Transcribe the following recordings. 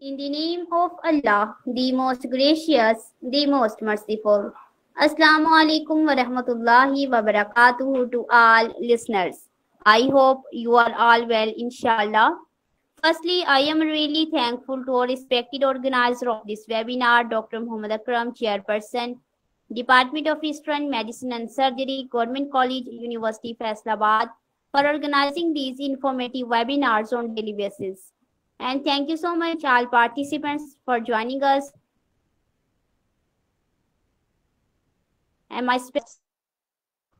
In the name of Allah, the most gracious, the most merciful. Assalamu alaikum wa rahmatullahi wa barakatuhu to all listeners. I hope you are all well, inshallah. Firstly, I am really thankful to our respected organizer of this webinar, Dr. Muhammad Akram, Chairperson, Department of Eastern Medicine and Surgery, Government College, University Faisalabad, for organizing these informative webinars on daily basis. And thank you so much all participants for joining us. And my special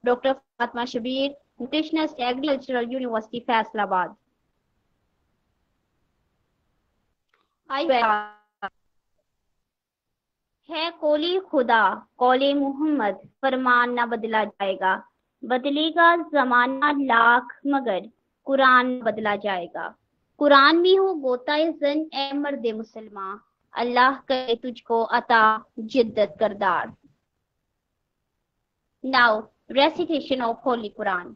Dr. Fatma Shabir, Nutritionist, Agricultural University, Faisalabad. है कोली खुदा कौले मोहम्मद फरमान न बदला जाएगा, बदलेगा जमाना लाख मगर कुरान न बदला जाएगा। कुरान में हो गोताए जन ए मर्दे मुसलमान, अल्लाह करे तुझको अता जिद्दत करदार। Now, recitation of Holy Quran.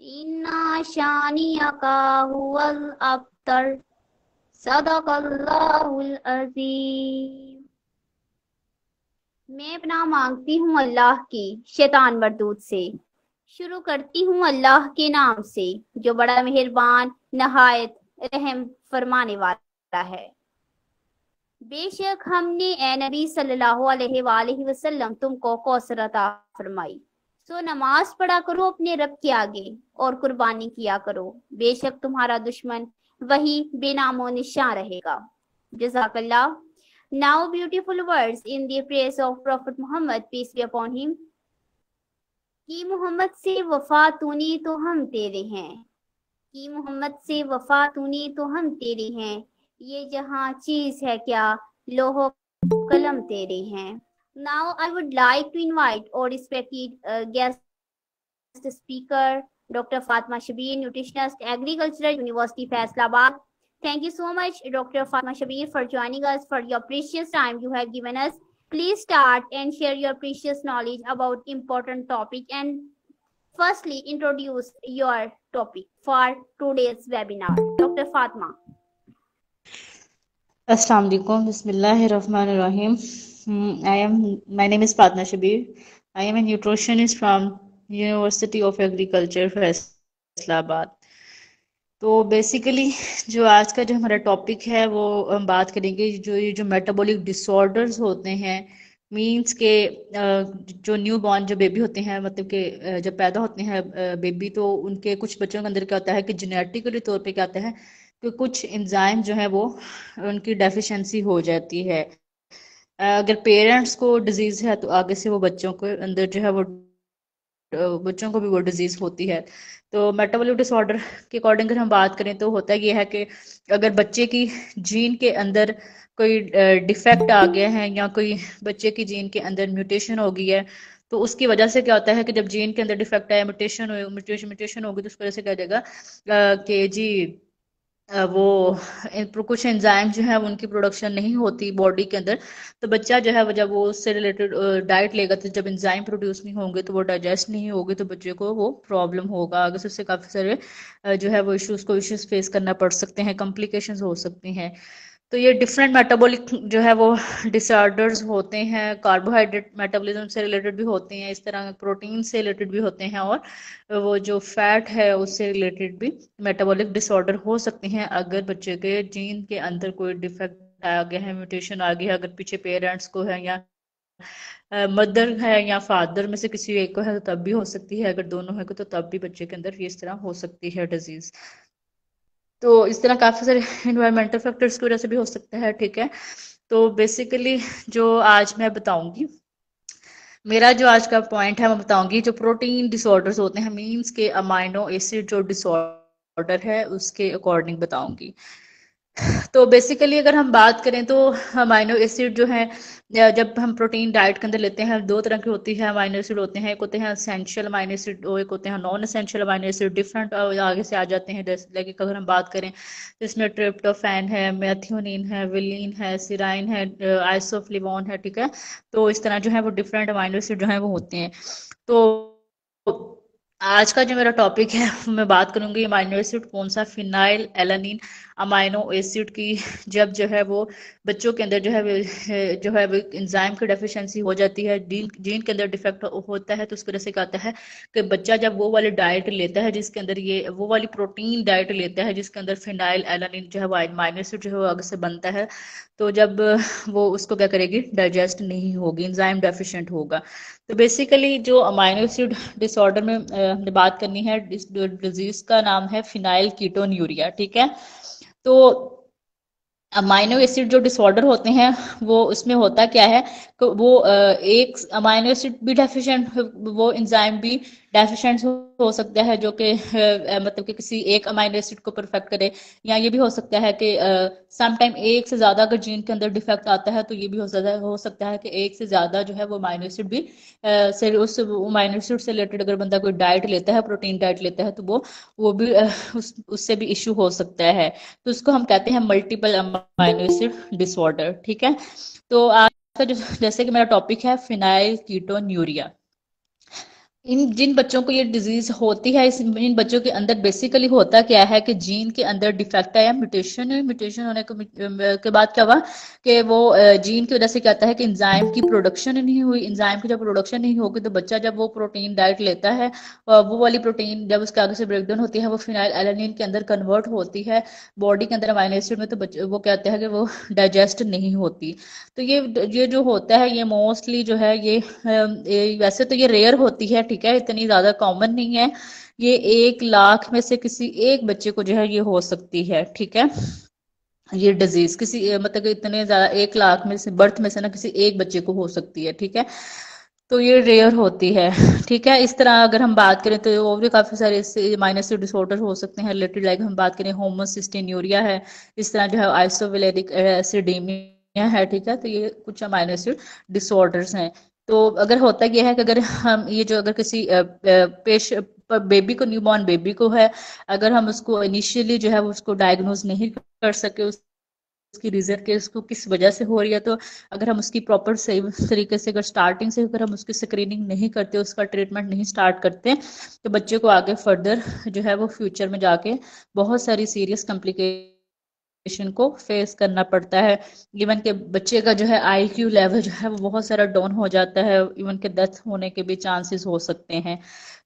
इन्ना शानियका हुवल अब्तर। सदक़ल्लाहुल अज़ीम। मैं पनाह मांगती हूँ अल्लाह की शैतान मरदूद से। शुरू करती हूँ अल्लाह के नाम से जो बड़ा मेहरबान नहायत रहम फरमाने वाला है। बेशक हमने ए नबी सल्लल्लाहु अलैहि वसल्लम तुमको कौसर अता फरमाई, सो नमाज पढ़ा करो अपने रब के आगे और कुर्बानी किया करो, बेशक तुम्हारा दुश्मन वही बेनामो निशान रहेगा। जज़ाकल्लाह। Now beautiful words in the praise of Prophet Muhammad, peace be upon him, कि मोहम्मद से वफा तूने तो हम तेरे हैं, कि मोहम्मद से वफा तूने तो हम तेरे हैं, ये जहां चीज है क्या लोहो कलम तेरे हैं। Now I would like to invite our respected guest speaker, Dr. Fatma Shabir, nutritionist, Agricultural University, Faisalabad. Thank you so much, Dr. Fatma Shabir, for joining us, for your precious time you have given us. Please start and share your precious knowledge about important topic and firstly introduce your topic for today's webinar. Dr. Fatma. Assalamu alaikum. Bismillahirrahmanirrahim. My name is Fatma Shabir. I am a nutritionist from University of Agriculture, Faisalabad. तो basically जो आज का जो हमारा topic है वो हम बात करेंगे जो मेटाबॉलिक डिसऑर्डर्स होते हैं, मींस के जो न्यू बॉर्न जो बेबी होते हैं, मतलब कि जब पैदा होते हैं बेबी, तो उनके कुछ बच्चों के अंदर क्या होता है कि जेनेटिकली तौर पे क्या होता है कि कुछ एंजाइम जो है वो उनकी डेफिशिएंसी हो जाती है। अगर पेरेंट्स को डिजीज है तो आगे से वो बच्चों के अंदर जो है वो बच्चों को भी वो डिजीज होती है। तो मेटाबॉलिक डिसऑर्डर के अकॉर्डिंग अगर हम बात करें तो होता ये है कि अगर बच्चे की जीन के अंदर कोई डिफेक्ट आ गया है या कोई बच्चे की जीन के अंदर म्यूटेशन हो गई है, तो उसकी वजह से क्या होता है कि जब जीन के अंदर डिफेक्ट आया, म्यूटेशन होगी, तो उसकी वजह से क्या जाएगा कि जी वो कुछ एंजाइम जो है उनकी प्रोडक्शन नहीं होती बॉडी के अंदर। तो बच्चा जो है वो जब वो उससे रिलेटेड डाइट लेगा तो जब एंजाइम प्रोड्यूस नहीं होंगे तो वो डाइजेस्ट नहीं होगी, तो बच्चे को वो प्रॉब्लम होगा। आगे से उससे काफ़ी सारे जो है वो इश्यूज फेस करना पड़ सकते हैं, कॉम्प्लिकेशंस हो सकती हैं। तो ये डिफरेंट मेटाबॉलिक जो है वो डिसऑर्डर्स होते हैं, कार्बोहाइड्रेट मेटाबॉलिज्म से रिलेटेड भी होते हैं, इस तरह प्रोटीन से रिलेटेड भी होते हैं, और वो जो फैट है उससे रिलेटेड भी मेटाबॉलिक डिसऑर्डर हो सकते हैं अगर बच्चे के जीन के अंदर कोई डिफेक्ट आ गया है, म्यूटेशन आ गया है। अगर पीछे पेरेंट्स को है या मदर है या फादर में से किसी एक को है तो तब भी हो सकती है, अगर दोनों है तो तब भी बच्चे के अंदर इस तरह हो सकती है डिजीज। तो इस तरह काफी सारे इन्वायरमेंटल फैक्टर्स की वजह से भी हो सकता है। ठीक है, तो बेसिकली जो आज मैं बताऊंगी, मेरा जो आज का पॉइंट है मैं बताऊंगी जो प्रोटीन डिसऑर्डर्स होते हैं, मींस के अमाइनो एसिड जो डिसऑर्डर है उसके अकॉर्डिंग बताऊंगी। तो बेसिकली अगर हम बात करें तो अमाइनो एसिड जो है, जब हम प्रोटीन डाइट के अंदर लेते हैं, दो तरह की होती है अमाइनो एसिड होते हैं। एक होते हैं एसेंशियल अमाइनो एसिड और एक होते हैं non essential amino acid. Different आगे से आ जाते हैं। जैसे लाइक अगर हम बात करें तो इसमें ट्रिप्टोफैन है, मेथियोनिन है, विलीन है, सिराइन है, आइसोफ्लेवोन है, ठीक है। तो इस तरह जो है वो डिफरेंट अमाइनो एसिड जो है वो होते हैं। तो आज का जो मेरा टॉपिक है मैं बात करूंगी अमाइनो एसिड कौन सा, फिनाइल एलानिन अमाइनो एसिड की। जब जो है वो बच्चों के अंदर जो है वो एंजाइम की डेफिशिएंसी हो जाती है, जीन के अंदर डिफेक्ट होता है, तो उस वजह से क्या होता है कि बच्चा जब वो वाली डाइट लेता है जिसके अंदर ये वो वाली प्रोटीन डाइट लेता है जिसके अंदर फिनाइल एलानिन जो है वो अमाइनो एसिड जो है वो आगे से बनता है, तो जब वो उसको क्या करेगी, डाइजेस्ट नहीं होगी, एंजाइम डेफिशिएंट होगा। तो बेसिकली जो अमाइनो एसिड डिसऑर्डर में हमने बात करनी है, डिजीज का नाम है फिनाइल कीटोन्यूरिया, ठीक है। तो अमाइनो एसिड जो डिसऑर्डर होते हैं वो उसमें होता क्या है कि वो एक अमाइनो एसिड भी डेफिशिएंट, वो एंजाइम भी डेफिशिएंट हो सकता है जो कि मतलब कि किसी एक अमाइनो एसिड को परफेक्ट करे। या ये भी हो सकता है कि सम टाइम एक से ज्यादा अगर जीन के अंदर डिफेक्ट आता है तो ये भी हो सकता है कि एक से ज्यादा जो है वो अमाइनो एसिड भी से उस अमाइनो एसिड से रिलेटेड अगर बंदा कोई डाइट लेता है, प्रोटीन डाइट लेता है, तो वो भी उससे भी इश्यू हो सकता है। तो उसको हम कहते हैं मल्टीपल अमाइनो एसिड डिसऑर्डर, ठीक है। तो आज का जैसे कि मेरा टॉपिक है फिनाइल कीटोन्यूरिया। इन जिन बच्चों को ये डिजीज होती है, इन बच्चों के अंदर बेसिकली होता क्या है कि जीन के अंदर डिफेक्ट है या म्यूटेशन है। म्यूटेशन होने के बाद क्या हुआ कि वो जीन की वजह से क्या होता है कि एंजाइम की प्रोडक्शन नहीं हुई। एंजाइम की जब प्रोडक्शन नहीं होगी तो बच्चा जब वो प्रोटीन डाइट लेता है, वो वाली प्रोटीन जब उसके आगे से ब्रेकडाउन होती है वो फिनाइल एलानिन के अंदर कन्वर्ट होती है बॉडी के अंदर अमाइनो एसिड में, तो वो क्या होता है कि वो डाइजेस्ट नहीं होती। तो ये जो होता है ये मोस्टली जो है ये वैसे तो ये रेयर होती है, ठीक है, इतनी ज्यादा कॉमन नहीं है। ये 1 लाख में से किसी एक बच्चे को जो है ये हो सकती है, ठीक है। ये डिजीज किसी मतलब कि इतने ज्यादा 1 लाख में से बर्थ में से ना किसी एक बच्चे को हो सकती है, ठीक है। तो ये रेयर होती है, ठीक है। इस तरह अगर हम बात करें तो और भी काफी सारे माइनस डिसऑर्डर हो सकते हैं रिलेटेड। लाइक हम बात करें होमोसिस्टिन्यूरिया है, इस तरह जो है आइसोवेलेरिक एसिडेमिया है, ठीक है। तो ये कुछ अमाइनो एसिड डिसऑर्डर्स हैं। तो अगर होता यह है कि अगर हम ये जो अगर किसी पेश बेबी को, न्यूबॉर्न बेबी को है, अगर हम उसको इनिशियली जो है वो उसको डायग्नोज नहीं कर सके, उसकी रीजन के उसको किस वजह से हो रही है, तो अगर हम उसकी प्रॉपर सही तरीके से अगर स्टार्टिंग से अगर हम उसकी स्क्रीनिंग नहीं करते, उसका ट्रीटमेंट नहीं स्टार्ट करते, तो बच्चे को आगे फर्दर जो है वो फ्यूचर में जाके बहुत सारी सीरियस कॉम्प्लिकेशन को फेस करना पड़ता है। इवन के बच्चे का जो है आईक्यू लेवल जो है वो बहुत सारा डाउन हो जाता है, इवन के डेथ होने के भी चांसेस हो सकते हैं।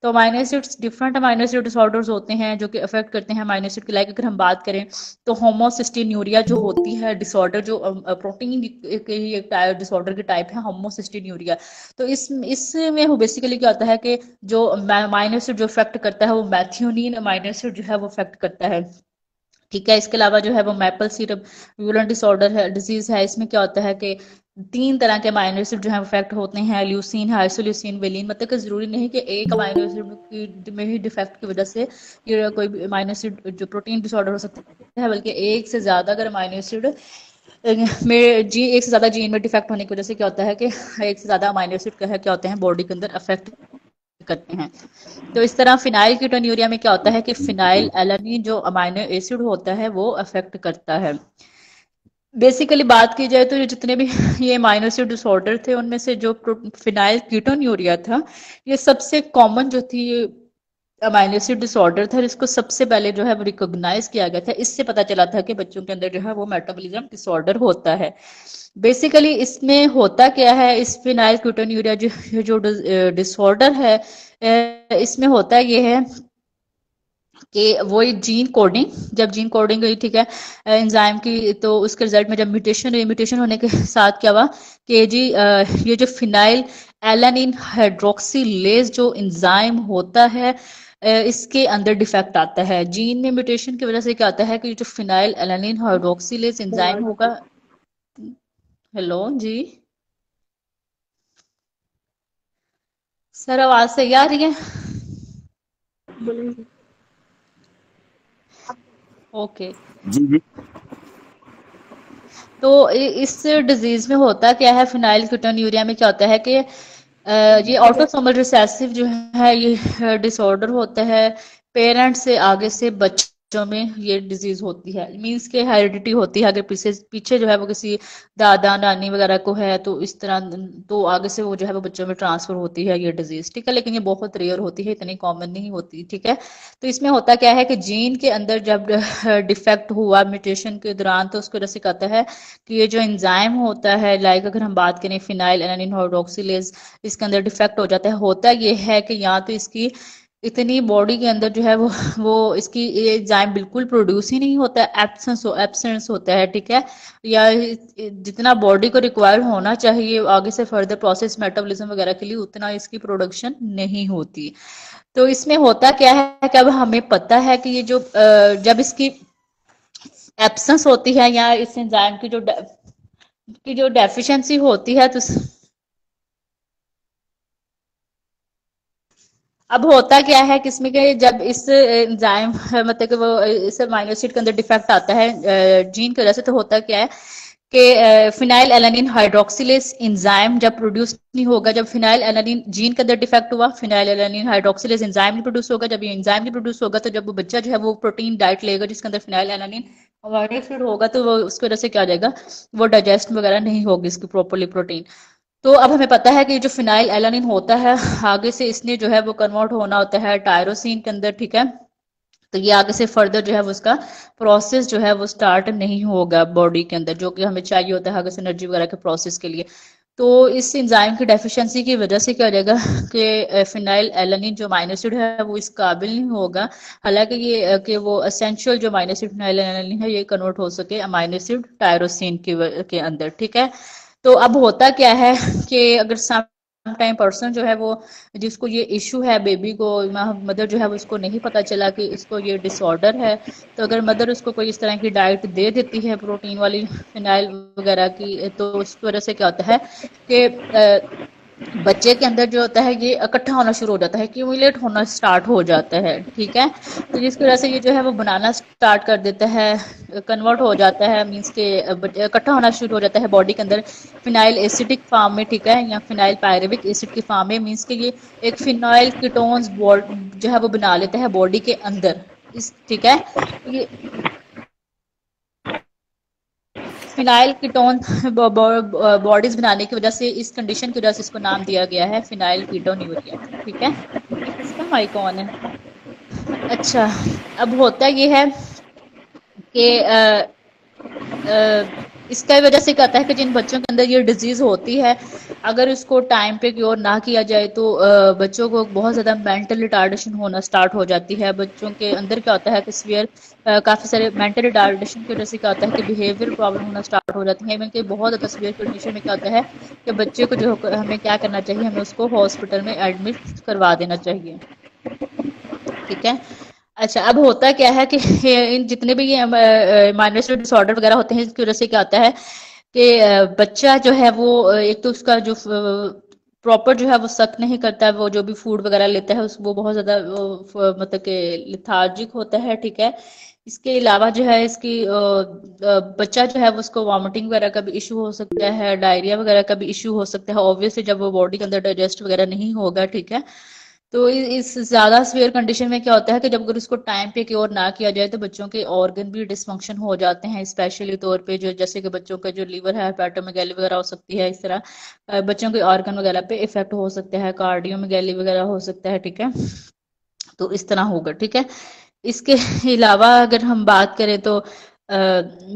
तो amino acids different amino acid disorders होते हैं जो कि अफेक्ट करते हैं अमाइनो एसिड की। लाइक अगर हम बात करें तो होमोसिस्टिन्यूरिया जो होती है डिसऑर्डर, जो प्रोटीन के ही एक डिसऑर्डर की टाइप है होमोसिस्टिन्यूरिया। तो इसमें बेसिकली क्या होता है कि जो अमाइनो एसिड जो इफेक्ट करता है वो मैथियोनिन अमाइनो एसिड जो है वो इफेक्ट करता है, ठीक है। इसके अलावा जो है वो मैपल सिरप व्यूलन डिसऑर्डर है, डिजीज है। इसमें क्या होता है कि 3 तरह के अमाइनो एसिड जो है इफेक्ट होते हैं, ल्यूसीन है, आइसोल्यूसिन, वेलिन। मतलब कि जरूरी नहीं कि एक अमाइनो एसिड में ही डिफेक्ट की वजह से ये कोई भी अमाइनो एसिड जो प्रोटीन डिसऑर्डर हो सकता है, बल्कि एक से ज्यादा अगर अमाइनो एसिड में जी एक से ज्यादा जीन में डिफेक्ट होने की वजह से क्या होता है कि एक से ज्यादा अमाइनो एसिड क्या होते हैं बॉडी के अंदर अफेक्ट करते हैं। तो इस तरह फिनाइल कीटोन्यूरिया में क्या होता है कि फिनाइल एलानिन जो अमाइनो एसिड होता है वो अफेक्ट करता है। बेसिकली बात की जाए तो ये जितने भी ये अमाइनो एसिड डिसऑर्डर थे उनमें से जो फिनाइल कीटोन्यूरिया था ये सबसे कॉमन जो थी अमाइनो एसिड डिसऑर्डर था, जिसको सबसे पहले जो है वो रिकॉग्नाइज किया गया था। इससे पता चला था कि बच्चों के अंदर जो है वो मेटाबॉलिज्म डिसऑर्डर होता है। बेसिकली इसमें होता क्या है, इस फिनाइल कीटोन्यूरिया जो डिसऑर्डर है, इसमें होता ये है कि वो एक जीन कोडिंग, जब जीन कोडिंग हुई, ठीक है, एंजाइम की, तो उसके रिजल्ट में जब म्यूटेशन हुई, म्यूटेशन होने के साथ क्या हुआ कि जी ये जो फिनाइल एलानिन हाइड्रोक्सीलेज जो एंजाइम होता है, इसके अंदर डिफेक्ट आता है। जीन में म्यूटेशन की वजह से क्या आता है कि जो फिनाइल एलानिन हाइड्रोक्सीलेज एंजाइम होगा। हेलो जी, सर आवाज सही आ रही है? ओके। जी जी। तो इस डिजीज में होता क्या है, फिनाइल कीटोन्यूरिया में क्या होता है कि ये ऑटोसोमल रिसेसिव जो है ये डिसऑर्डर होता है। पेरेंट्स से आगे से बच्चों में ये डिजीज होती है, मींस के हेरिडिटी होती है। अगर पीछे पीछे जो है वो किसी दादा नानी वगैरह को है तो इस तरह, तो आगे से वो जो है वो बच्चों में ट्रांसफर होती है ये डिजीज, ठीक है। लेकिन ये बहुत रेयर होती है, इतनी कॉमन नहीं होती, ठीक है। तो इसमें होता क्या है कि जीन के अंदर जब डिफेक्ट हुआ म्यूटेशन के दौरान, तो उसकी वजह से कहता है कि ये जो एंजाइम होता है, लाइक अगर हम बात करें फिनाइल एलानिन हाइड्रोक्सिलेज, इसके अंदर डिफेक्ट हो जाता है। होता ये है कि या तो इसकी इतनी बॉडी के अंदर जो है वो इसकी ये एंजाइम बिल्कुल प्रोड्यूस ही नहीं होता है, एब्सेंस होता है, ठीक है। या जितना बॉडी को रिक्वायर होना चाहिए आगे से फर्दर प्रोसेस मेटाबॉलिज्म वगैरह के लिए, उतना इसकी प्रोडक्शन नहीं होती। तो इसमें होता क्या है कि अब हमें पता है कि ये जो जब इसकी एब्सेंस होती है या इस एंजाइम की जो डेफिशिएंसी होती है, तो अब होता क्या है किसमें के जब इस एंजाइम मतलब कि वो इस अमीनो एसिड के अंदर डिफेक्ट आता है जीन की वजह से, तो होता क्या है कि फिनाइल एलानिन हाइड्रोक्सिलेज एंजाइम जब प्रोड्यूस नहीं होगा, जब फिनाइल एलानिन जीन के अंदर डिफेक्ट हुआ, फिनाइल एलानिन हाइड्रोक्सिलेज एंजाइम नहीं प्रोड्यूस होगा। जब ये एंजाइम नहीं प्रोड्यूस होगा, तो जब वो बच्चा जो है वो प्रोटीन डाइट लेगा जिसके अंदर फिनाइल एलानिन अमीनो एसिड होगा, तो वो उसकी वजह से क्या हो जाएगा, वो डाइजेस्ट वगैरह नहीं होगी इसकी प्रॉपरली प्रोटीन। तो अब हमें पता है कि जो फिनाइल एलानिन होता है, आगे से इसने जो है वो कन्वर्ट होना होता है टायरोसिन के अंदर, ठीक है। तो ये आगे से फर्दर जो है वो उसका प्रोसेस जो है वो स्टार्ट नहीं होगा बॉडी के अंदर, जो कि हमें चाहिए होता है आगे से एनर्जी वगैरह के प्रोसेस के लिए। तो इस एंजाइम की डेफिशिएंसी की वजह से क्या हो जाएगा कि फिनाइल एलानिन जो अमीनो एसिड है वो इस काबिल नहीं होगा, हालांकि ये कि वो एसेंशियल जो अमीनो एसिड फिनाइल एलानिन है ये कन्वर्ट हो सके अमीनो एसिड टायरोसिन के अंदर, ठीक है। तो अब होता क्या है कि अगर सम टाइम पर्सन जो है वो, जिसको ये इशू है, बेबी को, मदर जो है वो उसको नहीं पता चला कि इसको ये डिसऑर्डर है, तो अगर मदर उसको कोई इस तरह की डाइट दे देती है प्रोटीन वाली फिनाइल वगैरह की, तो उसकी वजह से क्या होता है कि बच्चे के अंदर जो होता है ये इकट्ठा होना शुरू हो जाता है, क्यूमुलेट होना स्टार्ट हो जाता है, ठीक है। तो जिसकी वजह से ये जो है वो बनाना स्टार्ट कर देता है, कन्वर्ट हो जाता है, मींस के इकट्ठा होना शुरू हो जाता है बॉडी के अंदर फिनाइल एसिडिक फॉर्म में, ठीक है, या फिनाइल पायरेविक एसिड की फॉर्म में, मींस के ये एक फिनाइल कीटोन्स जो है वो बना लेता है बॉडी के अंदर, इस, ठीक है। ये फिनाइल कीटोन बॉडीज बनाने की वजह से, इस कंडीशन की वजह से इसको नाम दिया गया है फिनाइल कीटोन्यूरिया, ठीक है। इसका माइक ऑन है। अच्छा, अब होता ये है कि इसका वजह से कहता है कि जिन बच्चों के अंदर ये डिजीज होती है, अगर इसको टाइम पे क्योर ना किया जाए तो बच्चों को बहुत ज्यादा मेंटल रिटार्डेशन होना स्टार्ट हो जाती है। बच्चों के अंदर क्या होता है कि सीवियर काफी सारे मेंटल रिटार्डेशन की वजह से क्या होता है कि बिहेवियर प्रॉब्लम होना स्टार्ट हो जाती है। इवन कि बहुत ज्यादा सीवियर कंडीशन में क्या होता है कि बच्चे को जो हमें क्या करना चाहिए, हमें उसको हॉस्पिटल में एडमिट करवा देना चाहिए, ठीक है। अच्छा, अब होता क्या है कि इन जितने भी ये माइनर डिसऑर्डर वगैरह होते हैं, इसकी वजह से क्या होता है कि बच्चा जो है वो एक तो उसका जो प्रॉपर जो है वो सक नहीं करता है, वो जो भी फूड वगैरह लेता है वो बहुत ज्यादा मतलब कि लिथार्जिक होता है, ठीक है। इसके अलावा जो है इसकी बच्चा जो है वो उसको वॉमिटिंग वगैरह का भी इशू हो सकता है, डायरिया वगैरह का भी इशू हो सकता है, ऑब्वियसली जब वो बॉडी के अंदर डाइजेस्ट वगैरह नहीं होगा, ठीक है। तो इस ज्यादा सीवियर कंडीशन में क्या होता है कि जब अगर उसको टाइम पे क्योर ना किया जाए तो बच्चों के ऑर्गन भी डिसफंक्शन हो जाते हैं, स्पेशली तौर पे जो जैसे कि बच्चों का जो लीवर है, हेपेटोमेगाली वगैरह हो सकती है, इस तरह बच्चों के ऑर्गन वगैरह पे इफेक्ट हो सकता है, कार्डियोमेगाली वगैरह हो सकता है, ठीक है। तो इस तरह होगा, ठीक है। इसके अलावा अगर हम बात करें तो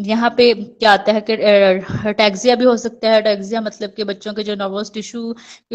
यहाँ पे क्या आता है कि टैक्सिया भी हो सकता है। टैक्सिया मतलब कि बच्चों के जो नर्वस टिश्यू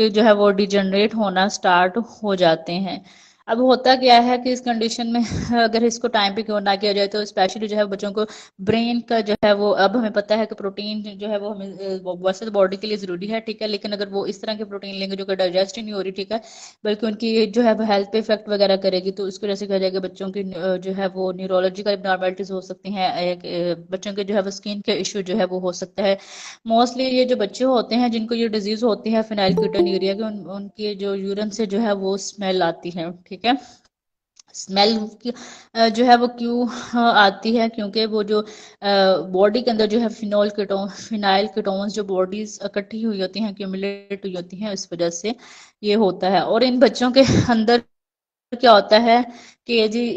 जो है वो डिजनरेट होना स्टार्ट हो जाते हैं। अब होता क्या है कि इस कंडीशन में अगर इसको टाइम पे क्योर ना किया जाए तो स्पेशली जो है बच्चों को ब्रेन का जो है वो, अब हमें पता है कि प्रोटीन जो है वो हमें वैसे तो बॉडी के लिए जरूरी है, ठीक है, लेकिन अगर वो इस तरह के प्रोटीन लेंगे जो कि डाइजेस्ट ही नहीं हो रही, ठीक है, बल्कि उनकी जो है हेल्थ पे इफेक्ट वगैरह करेगी, तो इसकी वजह से कहा जाएगा बच्चों की जो है वो न्यूरोलॉजिकल एबनॉर्मेलिटीज हो सकती हैं, बच्चों के जो है वो स्किन के इश्यू जो है वो हो सकता है। मोस्टली ये जो बच्चे होते हैं जिनको ये डिजीज होती है फिनाइल कीटोन्यूरिया की, उनकी जो यूरिन से जो है वो स्मेल आती है, ठीक है। स्मेल जो है वो क्यों आती है, क्योंकि वो जो बॉडी के अंदर जो है फिनाइल कीटोन्स जो बॉडीज इकट्ठी हुई होती हैं, एक्यूमुलेट हुई होती हैं, इस वजह से ये होता है। और इन बच्चों के अंदर क्या होता है कि जी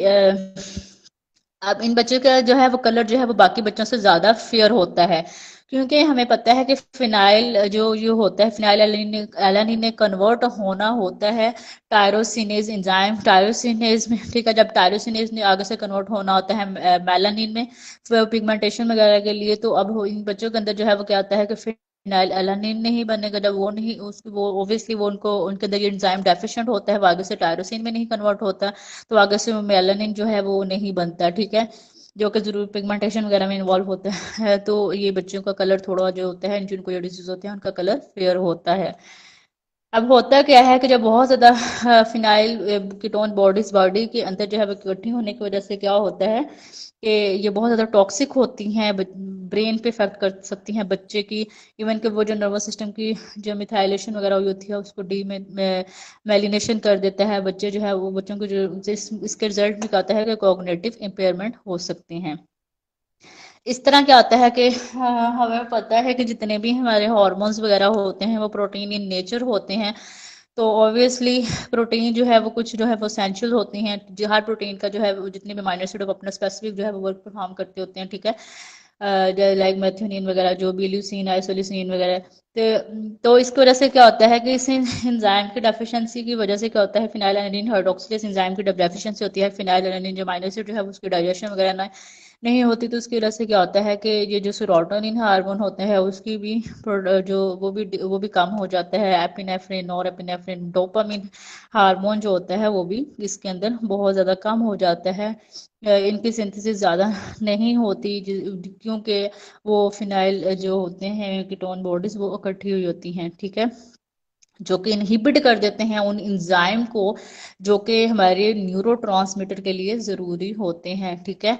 अब इन बच्चों का जो है वो कलर जो है वो बाकी बच्चों से ज्यादा फेयर होता है, क्योंकि हमें पता है कि फिनाइल जो होता है, फिनाइल एलानिन में कन्वर्ट होना होता है टायरोसिनेज एंजाइम, टायरोसिनेज में, ठीक है। जब टायरोसिनेज ने आगे से कन्वर्ट होना होता है मेलानिन में पिगमेंटेशन वगैरह के लिए, तो अब इन बच्चों के अंदर जो है वो क्या आता है कि फिनाइल एलानिन नहीं बनेगा। जब वो नहीं, उसकी वो ऑब्वियसली वो उनको उनके अंदर ये एंजाइम डेफिशिएंट होता है, वो आगे से टायरोसिन में नहीं कन्वर्ट होता, तो आगे से मेलानिन जो है वो नहीं बनता, ठीक है, जो कि जरूर पिगमेंटेशन वगैरह में इन्वॉल्व होता है। तो ये बच्चों का कलर थोड़ा जो होता है, जिनको ये डिजीज होते हैं उनका कलर फेयर होता है। अब होता क्या है कि जब बहुत ज्यादा फिनाइल कीटोन बॉडीज बॉडी के अंदर जो है वो इकट्ठी होने की वजह से क्या होता है कि ये बहुत ज्यादा टॉक्सिक होती हैं, ब्रेन पे इफेक्ट कर सकती हैं बच्चे की। इवन कि वो जो नर्वस सिस्टम की जो मिथाइलेशन वगैरह हुई होती है उसको डी में मेलिनेशन कर देता है बच्चे जो है वो, बच्चों को जो इसके रिजल्ट भी कहता है कि कॉग्निटिव इम्पेयरमेंट हो सकते हैं। इस तरह क्या होता है कि हमें पता है कि जितने भी हमारे हॉर्मोन्स वगैरह होते हैं वो प्रोटीन इन नेचर होते हैं। तो ऑब्वियसली प्रोटीन जो है वो कुछ जो है वो एसेंशियल होती हैं, जो हर प्रोटीन का जो है वो जितने भी अमीनो एसिड अपना स्पेसिफिक जो है वो वर्क परफॉर्म करते होते हैं, ठीक है। लाइक मेथियोनिन वगैरह, जो भी ल्यूसीन आइसोल्यूसिन वगैरह। तो इसकी वजह से क्या होता है कि इस एंजाइम की डेफिशिएंसी की वजह से क्या होता है, फिनाइलएलानिन हाइड्रोक्सिलेज एंजाइम की डेफिशिएंसी होती है, फिनाइलएलानिन जो अमीनो एसिड जो है उसकी डाइजेशन वगैरह ना नहीं होती, तो उसकी वजह से क्या होता है कि ये जो सेरोटोनिन हार्मोन होते हैं उसकी भी जो वो भी कम हो जाता है। एपिनेफ्रिन और एपिनेफ्रिन डोपामिन हार्मोन जो होता है वो भी इसके अंदर बहुत ज्यादा कम हो जाता है। इनकी सिंथेसिस ज्यादा नहीं होती, क्योंकि वो फिनाइल जो होते हैं कीटोन बॉडीज वो इकट्ठी हुई होती हैं, ठीक है, जो कि इनहिबिट कर देते हैं उन एंजाइम को जो कि हमारे न्यूरोट्रांसमीटर के लिए जरूरी होते हैं, ठीक है।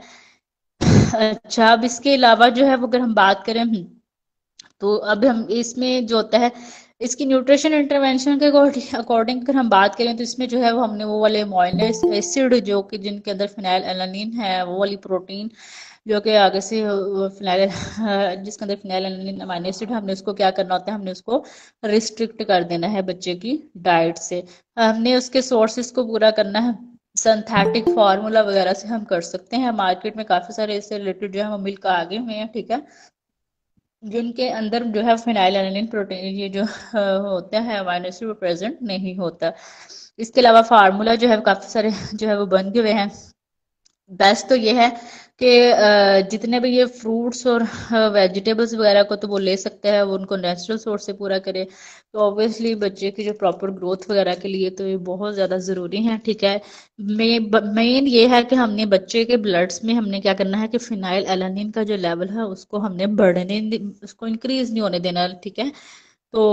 अच्छा, अब इसके अलावा जो है वो अगर हम बात करें, तो अब हम इसमें जो होता है इसकी न्यूट्रिशन इंटरवेंशन के अकॉर्डिंग अगर हम बात करें, तो इसमें जो है वो हमने वो वाले अमीनो एसिड जो कि जिनके अंदर फिनाइल एलानिन है, वो वाली प्रोटीन जो कि आगे से फिनाइल जिसके अंदर फिनाइल एलानिन अमीनो एसिड, हमने उसको क्या करना होता है, हमने उसको रिस्ट्रिक्ट कर देना है बच्चे की डाइट से। हमने उसके सोर्सेज को पूरा करना है, सिंथेटिक फार्मूला वगैरह से हम कर सकते हैं। मार्केट में काफी सारे इससे रिलेटेड जो है वो मिल्क आगे हुए हैं, ठीक है, जिनके अंदर जो है फिनाइलएलानिन प्रोटीन ये जो होता है अमीनो एसिड वो प्रेजेंट नहीं होता। इसके अलावा फार्मूला जो है काफी सारे जो है वो बन गए हैं। बेस्ट तो ये है कि जितने भी ये फ्रूट्स और वेजिटेबल्स वगैरह को तो वो ले सकते हैं, वो उनको नेचुरल सोर्स से पूरा करे, तो ऑब्वियसली बच्चे की जो प्रॉपर ग्रोथ वगैरह के लिए तो ये बहुत ज़्यादा ज़रूरी है, ठीक है। मेन ये है कि हमने बच्चे के ब्लड्स में हमने क्या करना है कि फिनाइल एलानिन का जो लेवल है उसको हमने उसको इंक्रीज नहीं होने देना, ठीक है। तो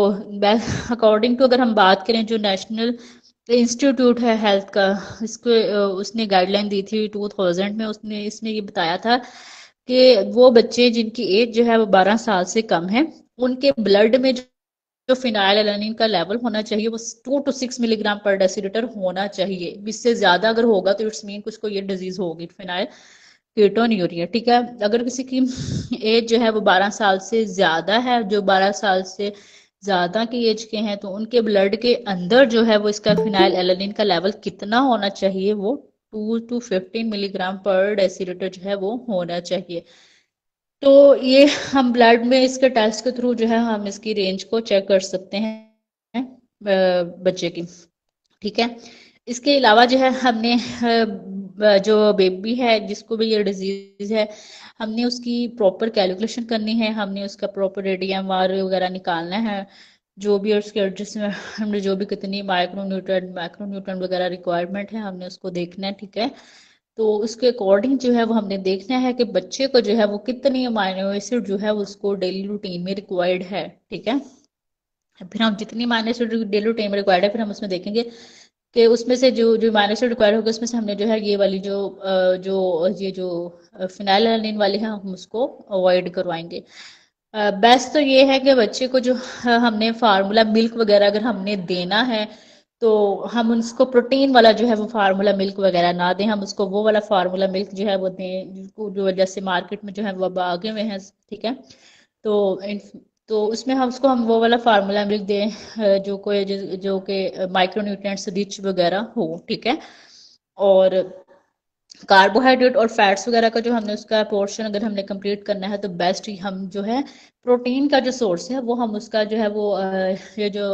अकॉर्डिंग टू अगर हम बात करें, जो नेशनल इंस्टीट्यूट है हेल्थ का, इसको उसने गाइडलाइन दी थी 2000 में, उसने इसमें ये बताया था कि वो बच्चे जिनकी एज जो है वो 12 साल से कम है, उनके ब्लड में जो फिनाइलएलानिन का लेवल होना चाहिए वो 2 to 6 मिलीग्राम पर डेसीलीटर होना चाहिए। इससे ज्यादा अगर होगा तो इट्स मीन उसको ये डिजीज होगी, फिनाइल कीटोन्यूरिया, ठीक है। अगर किसी की एज जो है वो 12 साल से ज्यादा है, जो 12 साल से ज्यादा की एज के हैं, तो उनके ब्लड के अंदर जो है वो इसका फिनाइल एलानिन का लेवल कितना होना चाहिए, वो 2 to 15 मिलीग्राम पर डेसीलीटर जो है वो होना चाहिए। तो ये हम ब्लड में इसके टेस्ट के थ्रू जो है हम इसकी रेंज को चेक कर सकते हैं बच्चे की, ठीक है। इसके अलावा जो है हमने जो बेबी है जिसको भी ये डिजीज है, हमने उसकी प्रॉपर कैलकुलेशन करनी है, हमने उसका प्रॉपर ADMR वगैरह निकालना है, जो भी उसके एडजस्टमेंट, हमने जो भी कितनी माइक्रो न्यूट्रन वगैरह रिक्वायरमेंट है हमने उसको देखना है, ठीक है। तो उसके अकॉर्डिंग जो है वो हमने देखना है कि बच्चे को जो है वो कितनी अमाइनो एसिड जो है उसको डेली रूटीन में रिक्वायर्ड है, ठीक है। फिर हम जितनी अमाइनो एसिड डेली रूटीन में रिक्वायर्ड है, फिर हम उसमें देखेंगे कि उसमें से जो जो अमाइनो एसिड रिक्वायर्ड होगा उसमें से हमने जो है ये वाली जो फिनाइलएलानिन वाली है हम उसको अवॉइड करवाएंगे। बेस्ट तो ये है कि बच्चे को जो हमने फार्मूला मिल्क वगैरह अगर हमने देना है, तो हम उसको प्रोटीन वाला जो है वो फार्मूला मिल्क वगैरह ना दें, हम उसको वो वाला फार्मूला मिल्क जो है वो दें जिसको जो जैसे मार्केट में जो है वो अब आगे हुए हैं, ठीक है। तो तो उसमें हम वो वाला फार्मूला मिल्क दें जो कि माइक्रोन्यूट्रिएंट्स रिच वगैरह हो, ठीक है। और कार्बोहाइड्रेट और फैट्स वगैरह का जो हमने उसका पोर्शन अगर हमने कंप्लीट करना है तो बेस्ट हम जो है प्रोटीन का जो सोर्स है वो हम उसका जो है वो ये जो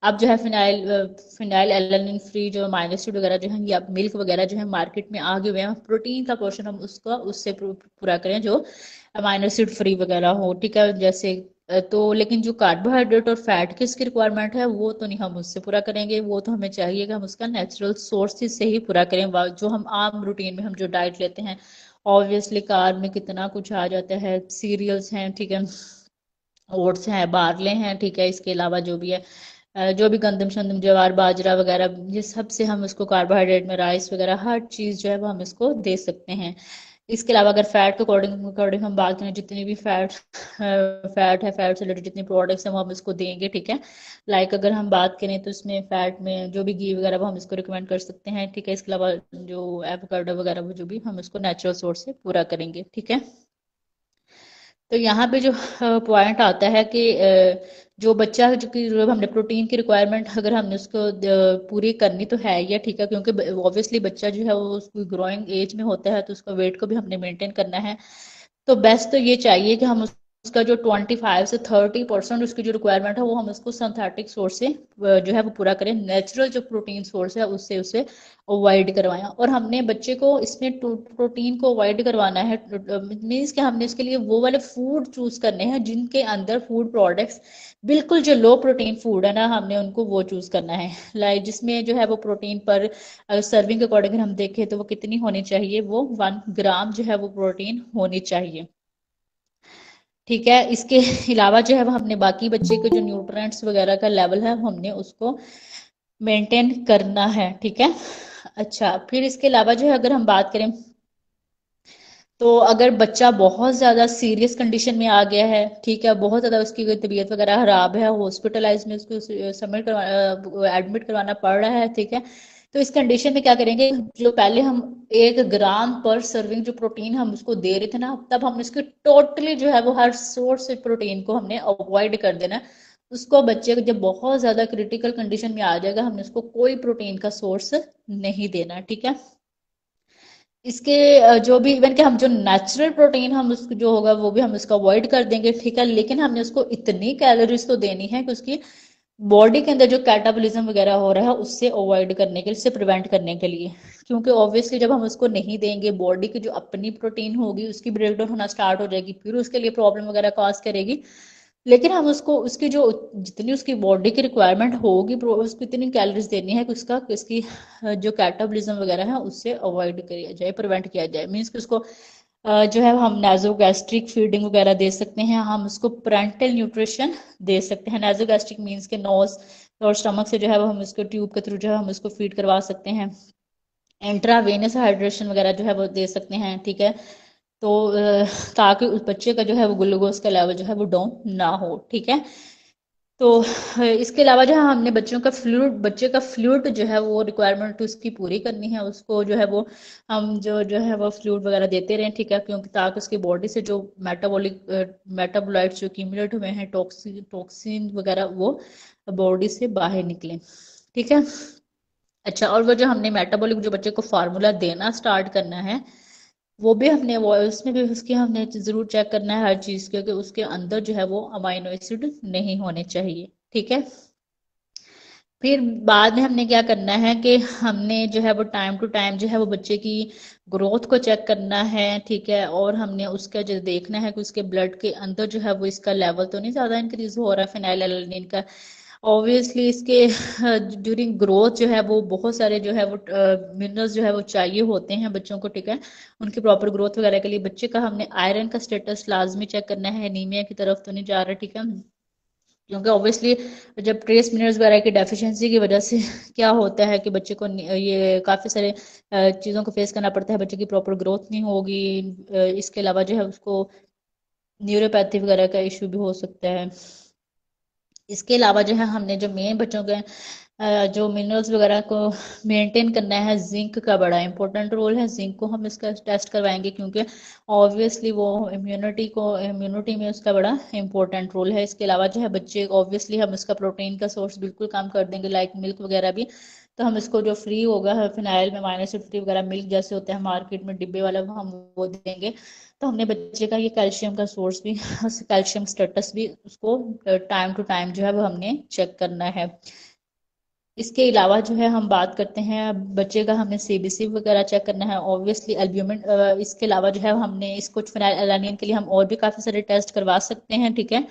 अब जो है फिनाइल एलानिन फ्री जो माइनोसिड वगैरह जो है या मिल्क वगैरह जो है मार्केट में आ गए हुए हैं, प्रोटीन का पोर्शन हम उसका उससे पूरा करें जो अमाइनो एसिड फ्री वगैरह हो, ठीक है। जैसे तो लेकिन जो कार्बोहाइड्रेट और फैट की इसकी रिक्वायरमेंट है वो तो नहीं हम उससे पूरा करेंगे, वो तो हमें चाहिए कि हम उसका नेचुरल सोर्सेज से ही पूरा करें। जो हम आम रूटीन में हम जो डाइट लेते हैं, ऑब्वियसली कार्ब में कितना कुछ आ जाता है, सीरियल्स हैं, ठीक है, ओट्स हैं, बार्ले हैं, ठीक है, इसके अलावा जो भी है जो भी गंदम शंदम ज्वार बाजरा वगैरह ये सब से हम इसको कार्बोहाइड्रेट में राइस वगैरह हर चीज़ जो है वो हम इसको दे सकते हैं। इसके अलावा अगर फैट के अकॉर्डिंग अकॉर्डिंग हम बात करें, जितनी भी फैट है, फैट से रिलेटेड जितने प्रोडक्ट्स हैं वो हम इसको देंगे, ठीक है। लाइक अगर हम बात करें तो इसमें फैट में जो भी घी वगैरह वो हम इसको रिकमेंड कर सकते हैं, ठीक है। इसके अलावा जो एवोकाडो वगैरह वो जो भी हम इसको नेचुरल सोर्स से पूरा करेंगे, ठीक है। तो यहाँ पे जो पॉइंट आता है कि जो बच्चा जो हमने प्रोटीन की रिक्वायरमेंट अगर हमने उसको पूरी करनी तो है ही, ठीक है, क्योंकि ऑब्वियसली बच्चा जो है वो उसको ग्रोइंग एज में होता है तो उसका वेट को भी हमने मेंटेन करना है। तो बेस्ट तो ये चाहिए कि हम उसका जो 25 से 30% उसकी जो रिक्वायरमेंट है वो हम उसको सिंथेटिक सोर्स से जो है वो पूरा करें, नेचुरल जो प्रोटीन सोर्स है उससे उसे अवॉइड करवाएं। और हमने बच्चे को इसमें प्रोटीन को अवॉइड करवाना है, मीन्स कि हमने इसके लिए वो वाले फूड चूज करने हैं जिनके अंदर फूड प्रोडक्ट्स बिल्कुल जो लो प्रोटीन फूड है ना, हमने उनको वो चूज करना है। लाइक जिसमें जो है वो प्रोटीन पर सर्विंग के अकॉर्डिंग हम देखें तो वो कितनी होनी चाहिए, वो 1 ग्राम जो है वो प्रोटीन होनी चाहिए, ठीक है। इसके अलावा जो है वो हमने बाकी बच्चे के जो न्यूट्रिएंट्स वगैरह का लेवल है हमने उसको मेंटेन करना है, ठीक है। अच्छा, फिर इसके अलावा जो है अगर हम बात करें तो अगर बच्चा बहुत ज़्यादा सीरियस कंडीशन में आ गया है, ठीक है, बहुत ज़्यादा उसकी कोई तबीयत वगैरह खराब है, हॉस्पिटलाइज में उसको एडमिट करवाना पड़ रहा है, ठीक है। तो इस कंडीशन में क्या करेंगे, जो पहले हम 1 ग्राम पर सर्विंग जो प्रोटीन हम उसको दे रहे थे ना, तब हमने उसके टोटली जो है वो हर सोर्स से प्रोटीन को हमने अवॉइड कर देना है। उसको बच्चे को जब बहुत ज़्यादा क्रिटिकल कंडीशन में आ जाएगा हमने उसको कोई प्रोटीन का सोर्स नहीं देना, ठीक है। इसके जो भी इवन के हम जो नेचुरल प्रोटीन हम उसको जो होगा वो भी हम उसको अवॉइड कर देंगे, ठीक है। लेकिन हमने उसको इतनी कैलोरीज तो देनी है कि उसकी बॉडी के अंदर जो कैटाबॉलिज्म वगैरह हो रहा है उससे अवॉइड करने के लिए, उससे प्रिवेंट करने के लिए, क्योंकि ऑब्वियसली जब हम उसको नहीं देंगे बॉडी की जो अपनी प्रोटीन होगी उसकी ब्रेकडाउन होना स्टार्ट हो जाएगी, फिर उसके लिए प्रॉब्लम वगैरह कॉज करेगी। लेकिन हम उसको उसकी जो जितनी उसकी बॉडी की रिक्वायरमेंट होगी उसको इतनी कैलोरीज देनी है कि उसका इसकी जो कैटाबॉलिज्म वगैरह है उससे अवॉइड किया जाए, प्रिवेंट किया जाए। मीन्स कि उसको जो है हम नाजोगैस्ट्रिक फीडिंग वगैरह दे सकते हैं, हम उसको पेरेंटल न्यूट्रिशन दे सकते हैं। नाजोगैस्ट्रिक मीन्स के नोज और स्टमक से जो है वो हम उसको ट्यूब के थ्रू जो है हम उसको फीड करवा सकते हैं। इंट्रावेनस हाइड्रेशन वगैरह जो है वो दे सकते हैं, ठीक है। तो ताकि उस बच्चे का जो है वो ग्लूकोज का लेवल जो है वो डाउन ना हो, ठीक है। तो इसके अलावा जो है हमने बच्चे का फ्लूइड जो है वो रिक्वायरमेंट उसकी पूरी करनी है, उसको जो है वो हम जो है वो फ्लूइड वगैरह देते रहें, ठीक है, क्योंकि ताकि उसकी बॉडी से जो मेटाबोलाइट्स जो एक्यूमुलेट हुए हैं, टॉक्सिन वगैरह वो बॉडी से बाहर निकलें, ठीक है। अच्छा, और वो जो हमने मेटाबॉलिक जो बच्चे को फार्मूला देना स्टार्ट करना है वो भी हमने वो उसमें भी उसकी हमने जरूर चेक करना है हर चीज, क्योंकि उसके अंदर जो है वो अमाइनो एसिड नहीं होने चाहिए, ठीक है। फिर बाद में हमने क्या करना है कि हमने जो है वो टाइम टू टाइम जो है वो बच्चे की ग्रोथ को चेक करना है, ठीक है। और हमने उसका जो देखना है कि उसके ब्लड के अंदर जो है वो इसका लेवल तो नहीं ज्यादा इंक्रीज हो रहा है फिनाइलएलनिन का। ऑब्वियसली इसके ड्यूरिंग ग्रोथ जो है वो बहुत सारे जो है वो मिनरल्स जो है वो चाहिए होते हैं बच्चों को, ठीक है, उनकी प्रॉपर ग्रोथ वगैरह के लिए। बच्चे का हमने आयरन का स्टेटस लाजमी चेक करना है, एनीमिया की तरफ तो नहीं जा रहा, ठीक है, क्योंकि ऑब्वियसली जब ट्रेस मिनरल्स वगैरह की डेफिशिएंसी की वजह से क्या होता है कि बच्चे को ये काफ़ी सारे चीज़ों को फेस करना पड़ता है, बच्चे की प्रॉपर ग्रोथ नहीं होगी। इसके अलावा जो है उसको न्यूरोपैथी वगैरह का इशू भी हो सकता है। इसके अलावा जो है हमने जो मेन बच्चों के जो मिनरल्स वगैरह को मेंटेन करना है। जिंक का बड़ा इंपॉर्टेंट रोल है, जिंक को हम इसका टेस्ट करवाएंगे क्योंकि ऑब्वियसली वो इम्यूनिटी में उसका बड़ा इंपॉर्टेंट रोल है। इसके अलावा जो है बच्चे ऑब्वियसली हम इसका प्रोटीन का सोर्स बिल्कुल कम कर देंगे, लाइक मिल्क वगैरह भी। तो हम इसको जो फ्री होगा फिनाइल में माइनस फ्री वगैरह मिल्क जैसे होते हैं मार्केट में डिब्बे वाला, हम वो देंगे। तो हमने बच्चे का ये कैल्शियम का सोर्स भी कैल्शियम स्टेटस भी उसको टाइम टू टाइम जो है वो हमने चेक करना है। इसके अलावा जो है हम बात करते हैं बच्चे का, हमें सीबीसी वगैरह चेक करना है, ऑब्वियसली एल्ब्यूमिन। इसके अलावा जो है हमने इसको फिनाइलएलानिन के लिए हम और भी काफी सारे टेस्ट करवा सकते हैं, ठीक है।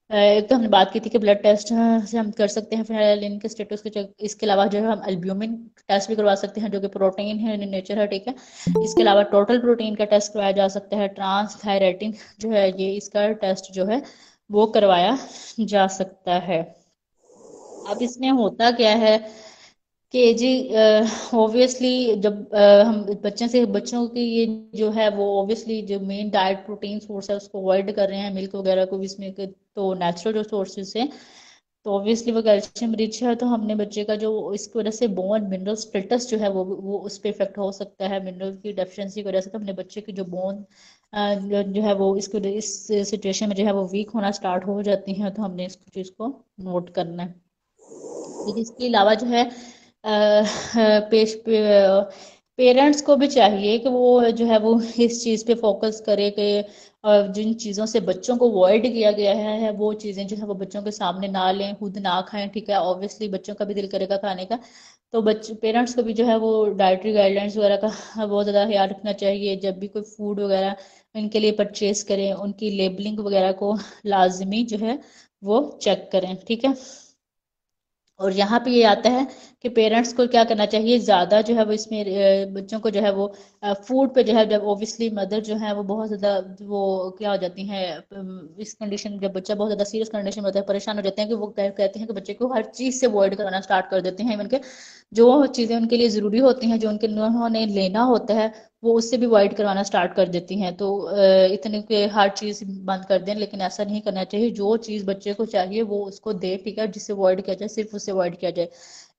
एक तो हमने बात की थी कि ब्लड टेस्ट से हम कर सकते हैं फिनाइलएलानिन के स्टेटस को चेक। इसके अलावा जो है हम एल्ब्यूमिन टेस्ट भी करवा सकते हैं जो कि प्रोटीन है इन नेचर है, ठीक है। इसके अलावा टोटल प्रोटीन का टेस्ट करवाया जा सकता है। ट्रांस थायराइटिन जो है ये इसका टेस्ट जो है वो करवाया जा सकता है। अब इसमें होता क्या है कि जी ऑब्वियसली जब हम बच्चों की ये जो है वो ऑब्वियसली जो मेन डाइट प्रोटीन सोर्स है उसको अवॉइड कर रहे हैं, मिल्क वगैरह को भी इसमें तो नेचुरल जो सोर्सेज है तो ऑब्वियसली वो कैल्शियम रिच है। तो हमने बच्चे का जो इसकी वजह से बोन मिनरल स्टेटस जो है वो उस पर इफेक्ट हो सकता है मिनरल की डेफिशिएंसी की वजह से। तो हमने बच्चे की जो बोन जो है वो इस सिचुएशन में जो है वो वीक होना स्टार्ट हो जाती है, तो हमने इस चीज़ को नोट करना है। लेकिन इसके अलावा जो है पेरेंट्स को भी चाहिए कि वो जो है वो इस चीज़ पे फोकस करे कि जिन चीज़ों से बच्चों को अवॉइड किया गया है वो चीज़ें जो है वो बच्चों के सामने ना लें, खुद ना खाएं, ठीक है। ऑब्वियसली बच्चों का भी दिल करेगा खाने का, तो बच्चे पेरेंट्स को भी जो है वो डाइटरी गाइडलाइंस वगैरह का बहुत ज़्यादा ख्याल रखना चाहिए। जब भी कोई फूड वगैरह इनके लिए परचेज करें उनकी लेबलिंग वगैरह को लाजमी जो है वो चेक करें, ठीक है। और यहाँ पे ये आता है कि पेरेंट्स को क्या करना चाहिए, ज़्यादा जो है वो इसमें बच्चों को जो है वो फूड पे जो है, जब ऑब्वियसली मदर जो है वो बहुत ज़्यादा वो क्या हो जाती हैं इस कंडीशन, जब बच्चा बहुत ज़्यादा सीरियस कंडीशन में होता है परेशान हो जाते हैं कि वो कहते हैं कि बच्चे को हर चीज़ से अवॉइड कराना स्टार्ट कर देते हैं। इवन के जो चीज़ें उनके लिए ज़रूरी होती हैं जो उन्होंने लेना होता है वो उससे भी अवॉइड करवाना स्टार्ट कर देती हैं। तो इतने के हर चीज़ बंद कर दें, लेकिन ऐसा नहीं करना चाहिए। जो चीज़ बच्चे को चाहिए वो उसको दे, ठीक है, जिससे अवॉइड किया जाए सिर्फ उससे अवॉइड किया जाए।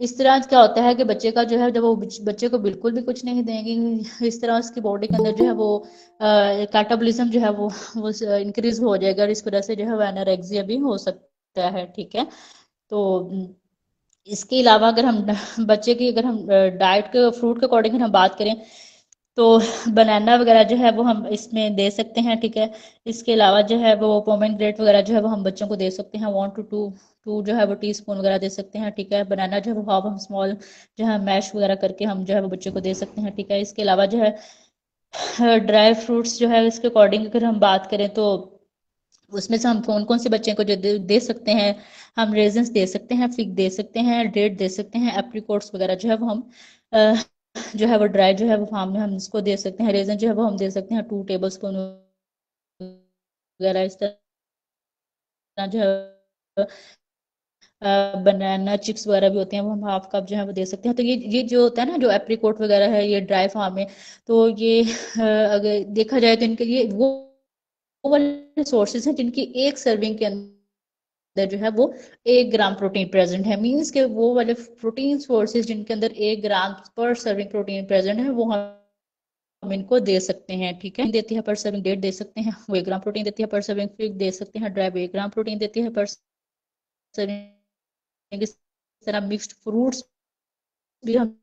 इस तरह क्या होता है कि बच्चे का जो है जब वो बच्चे को बिल्कुल भी कुछ नहीं देंगे, इस तरह उसकी बॉडी के अंदर जो है वो कैटाबॉलिज्म जो है वो इंक्रीज हो जाएगा और इस वजह से जो है वो एनोरेक्सिया भी हो सकता है, ठीक है। तो इसके अलावा अगर हम बच्चे की अगर हम डाइट के फ्रूट के अकॉर्डिंग हम बात करें तो बनाना वगैरह जो है वो हम इसमें दे सकते हैं, ठीक है। इसके अलावा जो है वो पोमेग्रेनेट वगैरह जो है वो हम बच्चों को दे सकते हैं 1 to 2 जो है वो टीस्पून वगैरह दे सकते हैं, ठीक है। बनाना जो है वो हाफ हम स्मॉल जो है मैश वगैरह करके हम जो है वो बच्चे को दे सकते हैं, ठीक है। इसके अलावा जो है ड्राई फ्रूट्स जो है इसके अकॉर्डिंग अगर हम बात करें तो उसमें से हम कौन कौन से बच्चे को जो दे सकते हैं, हम रेजन्स दे सकते हैं, फिग दे सकते हैं, डेट दे सकते हैं, एप्रिकॉट्स वगैरह जो है वो हम जो है वो ड्राई जो है वो फार्म में हम इसको दे सकते हैं। रेजन जो है वो हम दे सकते हैं 2 टेबल स्पून वगैरह। इस तरह जो है बनाना चिप्स वगैरह भी होते हैं वो हम हाफ कप जो है वो दे सकते हैं। तो ये जो होता है ना जो एप्रिकॉट वगैरह है ये ड्राई फार्म में, तो ये अगर देखा जाए तो इनके लिए वो वाले सोर्सेज हैं जिनकी एक सर्विंग के अंदर जो है वो 1 ग्राम प्रोटीन प्रेजेंट है। मीन्स के वो वाले प्रोटीन सोर्सेज जिनके अंदर 1 ग्राम पर सर्विंग प्रोटीन प्रेजेंट है वो हम इनको दे सकते हैं, ठीक है। देती है पर सर्विंग, डेट दे सकते हैं वो 1 ग्राम प्रोटीन देती है पर सर्विंग, फिग दे सकते हैं ड्राई 1 ग्राम प्रोटीन देती है पर सर्विंग। इस तरह मिक्स्ड फ्रूट्स भी हम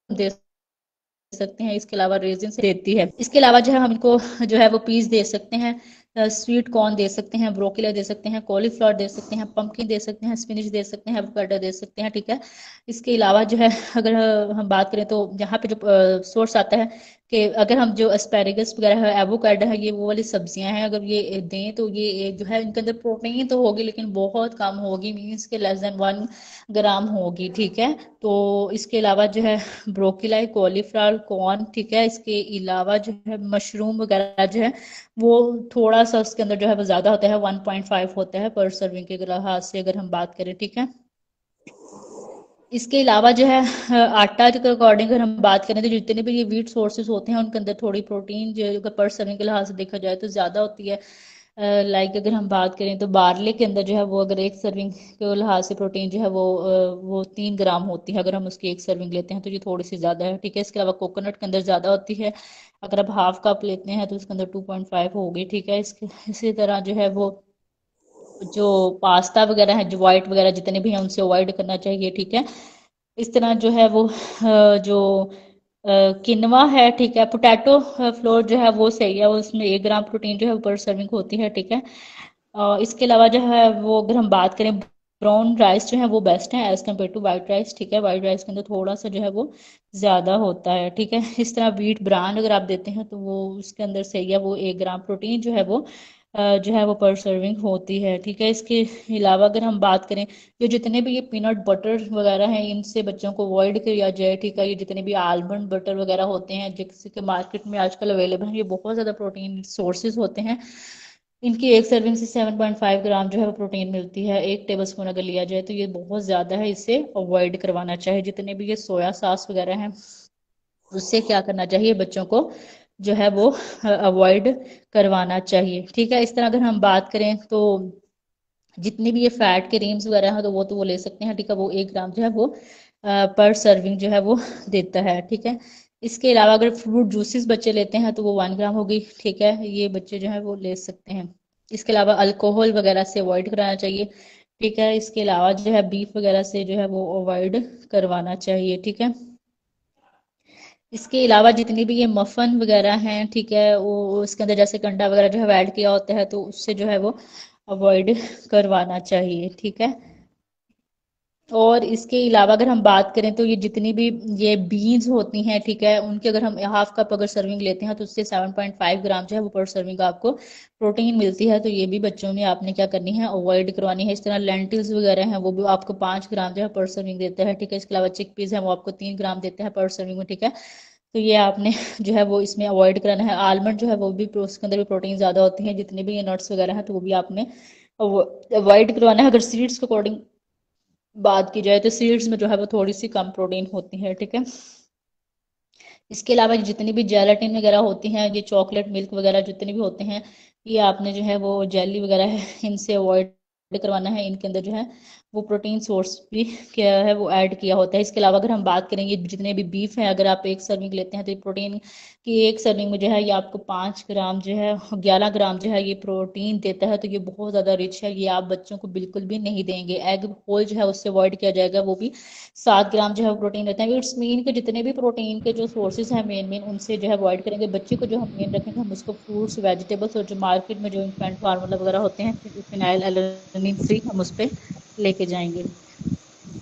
दे सकते हैं। इसके अलावा रेजिन देती है। इसके अलावा जो है हम इनको जो है वो पीस दे सकते हैं, स्वीट कॉर्न दे सकते हैं, ब्रोकली दे सकते हैं, कॉलीफ्लावर दे सकते हैं, पंपकिन दे सकते हैं, स्पिनिच दे सकते हैं, एवोकाडो दे सकते हैं, ठीक है। इसके अलावा जो है अगर हम बात करें तो यहाँ पे जो सोर्स आता है कि अगर हम जो एस्पेरेगस वगैरह है, एवोकाडो है, ये वो वाली सब्जियां हैं, अगर ये दें तो ये जो है इनके अंदर प्रोटीन तो होगी लेकिन बहुत कम होगी, मीन्स के लेस देन 1 ग्राम होगी, ठीक है। तो इसके अलावा जो है ब्रोकली, कॉलीफ्लावर, कॉर्न, ठीक है। इसके अलावा जो है मशरूम वगैरह जो है वो थोड़ा सा उसके अंदर जो है वो ज्यादा होता है, 1.5 होता है पर सर्विंग के लिहाज से अगर हम बात करें, ठीक है। इसके अलावा जो है आटा के अकॉर्डिंग अगर हम बात करें तो जितने भी ये व्हीट सोर्सेज होते हैं उनके अंदर थोड़ी प्रोटीन जो पर सर्विंग के लिहाज से देखा जाए तो ज्यादा होती है। लाइक अगर हम बात करें तो बार्ले के अंदर जो है वो अगर एक सर्विंग के लिहाज से प्रोटीन जो है वो 3 ग्राम होती है, अगर हम उसकी एक सर्विंग लेते हैं तो ये थोड़ी सी ज़्यादा है, ठीक है। इसके अलावा कोकोनट के अंदर ज़्यादा होती है, अगर आप हाफ कप लेते हैं तो उसके अंदर 2.5 होगी, ठीक है। इसके इसी तरह जो है वो जो पास्ता वगैरह है, जो वाइट वगैरह जितने भी हैं उनसे अवॉइड करना चाहिए, ठीक है। इस तरह जो है वो जो किनवा है, ठीक है, पोटैटो फ्लोर जो है वो सही है, उसमें 1 ग्राम प्रोटीन जो है पर सर्विंग होती है, ठीक है। इसके अलावा जो है वो अगर हम बात करें, ब्राउन राइस जो है वो बेस्ट है as compare to white rice, ठीक है। वाइट राइस के अंदर थोड़ा सा जो है वो ज़्यादा होता है, ठीक है। इस तरह व्हीट ब्रान अगर आप देते हैं तो वो उसके अंदर सही है, वो 1 ग्राम प्रोटीन जो है वो जो है वो पर सर्विंग होती है, ठीक है। इसके अलावा अगर हम बात करें, जो जितने भी ये पीनट बटर वगैरह हैं इनसे बच्चों को अवॉइड किया जाए, ठीक है। ये जितने भी आलमंड बटर वगैरह होते हैं जिसके के मार्केट में आजकल अवेलेबल हैं, ये बहुत ज़्यादा प्रोटीन सोर्सेज होते हैं। इनकी एक सर्विंग से 7.5 ग्राम जो है वो प्रोटीन मिलती है, 1 टेबल स्पून अगर लिया जाए तो ये बहुत ज़्यादा है, इसे अवॉइड करवाना चाहिए। जितने भी ये सोया सॉस वगैरह हैं उससे क्या करना चाहिए, बच्चों को जो है वो अवॉइड करवाना चाहिए, ठीक है। इस तरह अगर हम बात करें तो जितनी भी ये फैट के क्रीम्स वगैरह हैं तो वो ले सकते हैं, ठीक है। वो 1 ग्राम जो है वो पर सर्विंग जो है वो देता है, ठीक है। इसके अलावा अगर फ्रूट जूसेस बच्चे लेते हैं तो वो 1 ग्राम होगी, ठीक है, ये बच्चे जो है वो ले सकते हैं। इसके अलावा अल्कोहल वगैरह से अवॉइड कराना चाहिए, ठीक है। इसके अलावा जो है बीफ वगैरह से जो है वो अवॉइड करवाना चाहिए, ठीक है। इसके अलावा जितनी भी ये मफन वगैरह हैं, ठीक है, वो उसके अंदर जैसे कंडा वगैरह जो है ऐड किया होता है तो उससे जो है वो अवॉइड करवाना चाहिए, ठीक है। और इसके अलावा अगर हम बात करें तो ये जितनी भी ये बीन्स होती हैं, ठीक है, उनके अगर हम हाफ कप अगर सर्विंग लेते हैं तो उससे 7.5 ग्राम जो है वो पर सर्विंग आपको प्रोटीन मिलती है, तो ये भी बच्चों में आपने क्या करनी है, अवॉइड करवानी है। इस तरह लेंटिल्स वगैरह हैं वो भी आपको 5 ग्राम जो है पर सर्विंग देता है, ठीक है। इसके अलावा चिकपीस है वो आपको 3 ग्राम देते हैं पर सर्विंग में, ठीक है। तो ये आपने जो है वो इसमें अवॉइड कराना है। आलमंड जो है वो भी उसके अंदर भी प्रोटीन ज़्यादा होती है, जितने भी ये नट्स वगैरह हैं तो वो भी आपने अवॉइड करवाना है। अगर सीड्स के अकॉर्डिंग बात की जाए तो सीड्स में जो है वो थोड़ी सी कम प्रोटीन होती है, ठीक है। इसके अलावा जितनी भी जेलाटिन वगैरह होती हैं, ये चॉकलेट मिल्क वगैरह जितने भी होते हैं, ये आपने जो है वो जेली वगैरह है इनसे अवॉइड करवाना है। इनके अंदर जो है वो प्रोटीन सोर्स भी क्या है वो ऐड किया होता है। इसके अलावा अगर हम बात करेंगे जितने भी बीफ हैं, अगर आप एक सर्विंग लेते हैं तो ये प्रोटीन की एक सर्विंग में जो है ये आपको 5 ग्राम जो है 11 ग्राम जो है ये प्रोटीन देता है, तो ये बहुत ज़्यादा रिच है, ये आप बच्चों को बिल्कुल भी नहीं देंगे। एग होल जो है उससे अवॉइड किया जाएगा, वो भी 7 ग्राम जो है प्रोटीन रहता है। इट्स मीन के जितने भी प्रोटीन के जो सोर्सेज हैं मेन मेन उनसे जो है अवॉइड करेंगे। बच्चे को जो हम मेन रखेंगे हम उसको फ्रूट्स वेजिटेबल्स और जो मार्केट में जो इन्फेंट फार्मूला वगैरह होते हैं फिनाइल एलनिन फ्री हम उस पर लेके जाएंगे।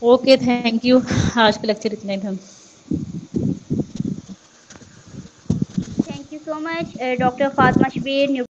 Okay, thank you. आज का लेक्चर इतना ही था। Thank you so much doctor Fatima Shabir,